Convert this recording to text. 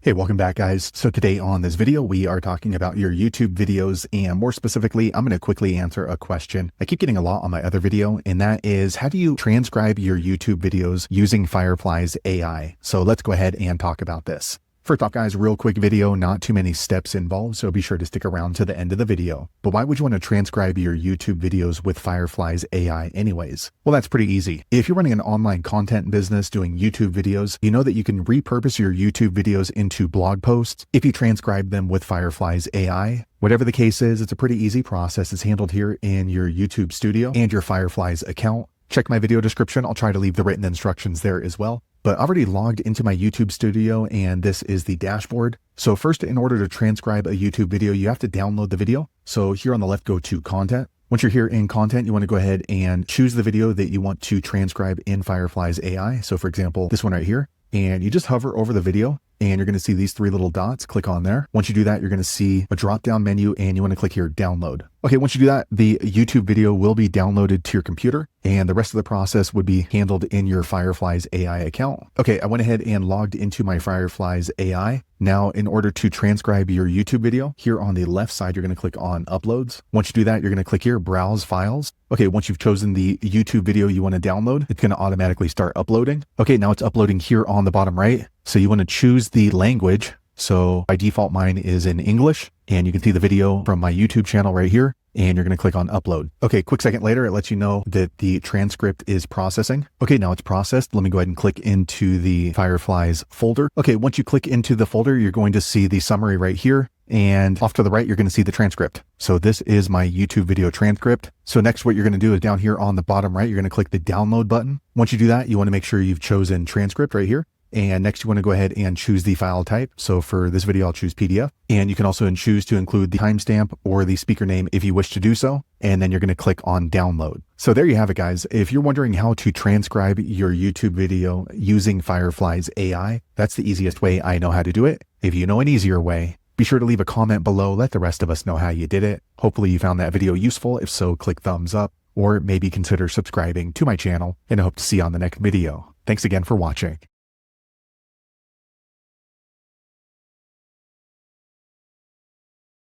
Hey, welcome back guys. So today on this video, we are talking about your YouTube videos, and more specifically, I'm going to quickly answer a question I keep getting a lot on my other video, and that is, how do you transcribe your YouTube videos using Fireflies AI? So let's go ahead and talk about this. First off guys, real quick video, not too many steps involved, so be sure to stick around to the end of the video. But why would you want to transcribe your YouTube videos with Fireflies AI anyways? Well, that's pretty easy. If you're running an online content business doing YouTube videos, you know that you can repurpose your YouTube videos into blog posts if you transcribe them with Fireflies AI. Whatever the case is, it's a pretty easy process. It's handled here in your YouTube studio and your Fireflies account. Check my video description. I'll try to leave the written instructions there as well. But I've already logged into my YouTube studio, and this is the dashboard. So first, in order to transcribe a YouTube video, you have to download the video. So here on the left, go to content. Once you're here in content, you want to go ahead and choose the video that you want to transcribe in Fireflies AI. So for example, this one right here, and you just hover over the video and you're going to see these three little dots. Click on there. Once you do that, you're going to see a drop down menu and you want to click here, download. Okay, once you do that, the YouTube video will be downloaded to your computer, and the rest of the process would be handled in your Fireflies AI account. Okay, I went ahead and logged into my Fireflies AI. Now, in order to transcribe your YouTube video, here on the left side, you're going to click on Uploads. Once you do that, you're going to click here, Browse Files. Okay, once you've chosen the YouTube video you want to download, it's going to automatically start uploading. Okay, now it's uploading here on the bottom right. So you want to choose the language. So by default, mine is in English, and you can see the video from my YouTube channel right here, and you're going to click on upload. Okay, quick second later, it lets you know that the transcript is processing. Okay, now it's processed. Let me go ahead and click into the Fireflies folder. Okay, once you click into the folder, you're going to see the summary right here, and off to the right, you're going to see the transcript. So this is my YouTube video transcript. So next, what you're going to do is down here on the bottom right, you're going to click the download button. Once you do that, you want to make sure you've chosen transcript right here. And next you want to go ahead and choose the file type. So for this video, I'll choose PDF, and you can also choose to include the timestamp or the speaker name if you wish to do so. And then you're going to click on download. So there you have it, guys. If you're wondering how to transcribe your YouTube video using Fireflies AI, that's the easiest way I know how to do it. If you know an easier way, be sure to leave a comment below. Let the rest of us know how you did it. Hopefully you found that video useful. If so, click thumbs up, or maybe consider subscribing to my channel, and I hope to see you on the next video. Thanks again for watching.